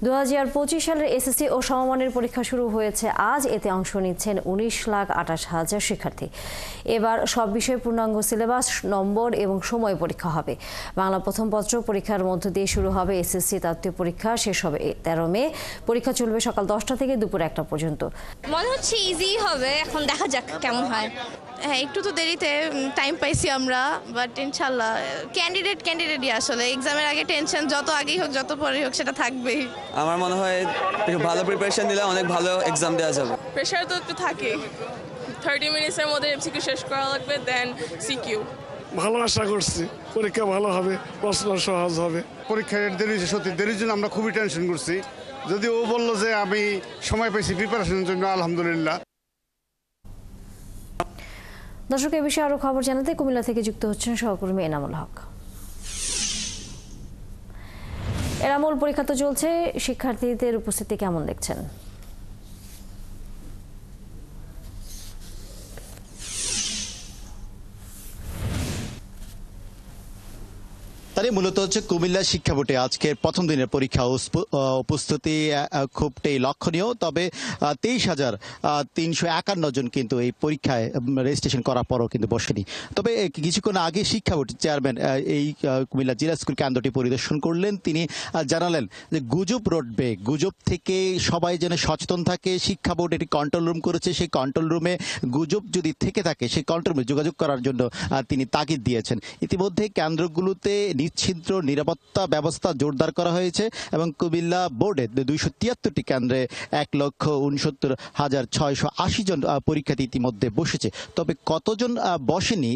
2025 সালের এসএসসি ও সমমানের পরীক্ষা শুরু হয়েছে আজ। এতে অংশ নিচ্ছেন 19,28,000 শিক্ষার্থী। এবার সব বিষয়ে পূর্ণাঙ্গ সিলেবাস, নম্বর এবং সময় পরীক্ষা হবে। বাংলা প্রথম পত্র পরীক্ষার মধ্য দিয়ে শুরু হবে এসএসসি তাত্ত্বিক পরীক্ষা, শেষ হবে 13 মে। পরীক্ষা চলবে সকাল 10টা থেকে দুপুর 1টা পর্যন্ত। মনে হচ্ছে ইজি হবে, এখন দেখা যাক কেমন হয়। হ্যাঁ, একটু তো দেরিতে টাইম পাইছি আমরা, বাট ইনশাল্লাহ ক্যান্ডিডেটই আসলে এক্সামের আগে টেনশন যত আগেই হোক যত পরেই হোক সেটা থাকবেই। আমার মনে হয় একটু ভালো প্রিপারেশন দিলে অনেক ভালো এক্সাম দেওয়া যাবে। প্রেশার তো একটু থাকে, 30 মিনিটসের মধ্যে এমসিকিউ শেষ করা লাগবে, দেন সিকিউ। ভালো আশা করছি পরীক্ষা ভালো হবে, প্রশ্ন সহজ হবে। পরীক্ষার দেরি, সত্যি দেরির জন্য আমরা খুবই টেনশন করছি। যদি ও বললো যে আমি সময় পাইছি প্রিপারেশনের জন্য, আলহামদুলিল্লাহ। দর্শক, এ বিষয়ে আরো খবর জানাতে কুমিল্লা থেকে যুক্ত হচ্ছেন সহকর্মী এনামুল হক। এনামুল, পরীক্ষা তো চলছে, শিক্ষার্থীদের উপস্থিতি কেমন দেখছেন? তারই মূলত হচ্ছে কুমিল্লা শিক্ষা বোর্ডে আজকের প্রথম দিনের পরীক্ষা উপস্থিতি খুবটাই লক্ষণীয়। তবে 23,351 জন কিন্তু এই পরীক্ষায় রেজিস্ট্রেশন করার পরও কিন্তু বসেনি। তবে কিছুক্ষণ আগে শিক্ষা বোর্ডের চেয়ারম্যান এই কুমিল্লা জেলা স্কুল কেন্দ্রটি পরিদর্শন করলেন। তিনি জানালেন যে গুজব রটবে, গুজব থেকে সবাই যেন সচেতন থাকে। শিক্ষা বোর্ড একটি কন্ট্রোল রুম করেছে, সেই কন্ট্রোল রুমে গুজব যদি থেকে থাকে সেই কন্ট্রোল রুমে যোগাযোগ করার জন্য তিনি তাগিদ দিয়েছেন। ইতিমধ্যে কেন্দ্রগুলোতে নিশ্চিদ্র নিরাপত্তা ব্যবস্থা জোরদার করা হয়েছে এবং কুমিল্লা বোর্ডে 273টি কেন্দ্রে 1,69,680 জন পরীক্ষার্থী ইতিমধ্যে বসেছে। তবে কতজন বসেনি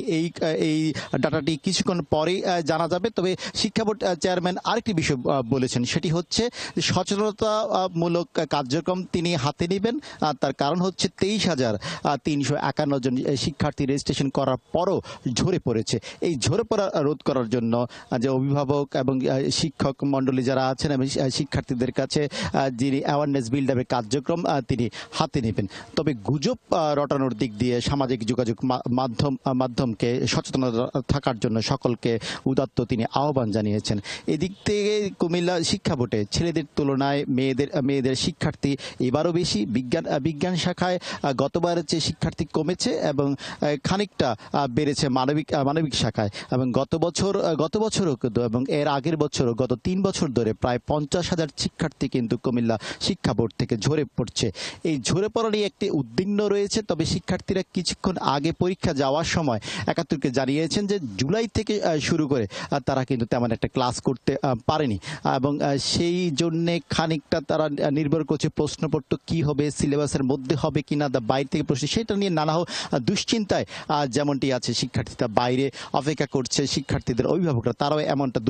এই ডাটাটি কিছুক্ষণ পরেই জানা যাবে। তবে শিক্ষা বোর্ড চেয়ারম্যান আরেকটি বিষয় বলেছেন, সেটি হচ্ছে সচেতনতামূলক কার্যক্রম তিনি হাতে নেবেন। তার কারণ হচ্ছে 23,351 জন শিক্ষার্থী রেজিস্ট্রেশন করার পরও ঝরে পড়েছে। এই ঝরে পড়া রোধ করার জন্য যে অভিভাবক এবং শিক্ষক মণ্ডলী যারা আছেন এবং শিক্ষার্থীদের কাছে যিনি অ্যাওয়ারনেস বিল্ড আপের কার্যক্রম তিনি হাতে নেবেন। তবে গুজব রটানোর দিক দিয়ে সামাজিক যোগাযোগ মাধ্যমকে সচেতনতা থাকার জন্য সকলকে উদাত্ত তিনি আহ্বান জানিয়েছেন। এদিক থেকে কুমিল্লা শিক্ষা বোর্ডে ছেলেদের তুলনায় মেয়েদের শিক্ষার্থী এবারও বেশি। বিজ্ঞান শাখায় গতবারের চেয়ে শিক্ষার্থী কমেছে এবং খানিকটা বেড়েছে মানবিক শাখায়। এবং গত বছরও কিন্তু এবং এর আগের বছরও গত 3 বছর ধরে প্রায় 50,000 শিক্ষার্থী কিন্তু কুমিল্লা শিক্ষা বোর্ড থেকে ঝরে পড়ছে। এই ঝরে পড়া নিয়ে একটি উদ্বিগ্ন রয়েছে। তবে শিক্ষার্থীরা কিছুক্ষণ আগে পরীক্ষা যাওয়ার সময় 71কে জানিয়েছেন যে জুলাই থেকে শুরু করে তারা কিন্তু তেমন একটা ক্লাস করতে পারেনি এবং সেই জন্যে খানিকটা তারা নির্ভর করছে প্রশ্নপত্র কি হবে, সিলেবাসের মধ্যে হবে কিনা, বাইরে থেকে প্রশ্ন, সেটা নিয়ে নানা দুশ্চিন্তায় যেমনটি আছে। শিক্ষার্থীরা বাইরে অপেক্ষা করছে, শিক্ষার্থীদের অভিভাবকরা তারাও এমনটা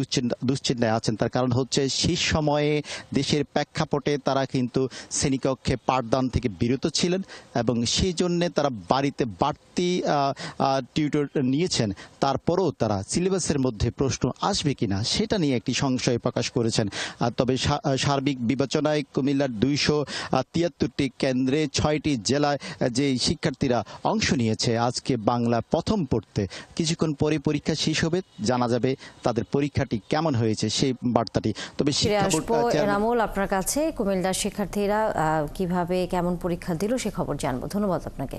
দুশ্চিন্তায় আছেন। তার কারণ হচ্ছে সেই সময়ে দেশের প্রেক্ষাপটে তারা কিন্তু শ্রেণীকক্ষে পাঠদান থেকে বিরত ছিলেন এবং সেই জন্যে তারা বাড়িতে বাড়তি টিউটর নিয়েছেন। তারপরেও তারা সিলেবাসের মধ্যে প্রশ্ন আসবে কিনা সেটা নিয়ে একটি সংশয় প্রকাশ করেছেন। তবে সার্বিক বিবেচনায় কুমিল্লার 273টি কেন্দ্রে 6টি জেলায় যে শিক্ষার্থীরা অংশ নিয়েছে আজকে বাংলা প্রথম পড়তে, কিছুক্ষণ পরে পরীক্ষা শেষ হবে, জানা যাবে তাদের পরীক্ষাটি কেমন হয়েছে সেই বার্তাটি। তবে এনামুল, আপনার কাছে কুমিল্লার শিক্ষার্থীরা কিভাবে কেমন পরীক্ষা দিল সে খবর জানবো। ধন্যবাদ আপনাকে।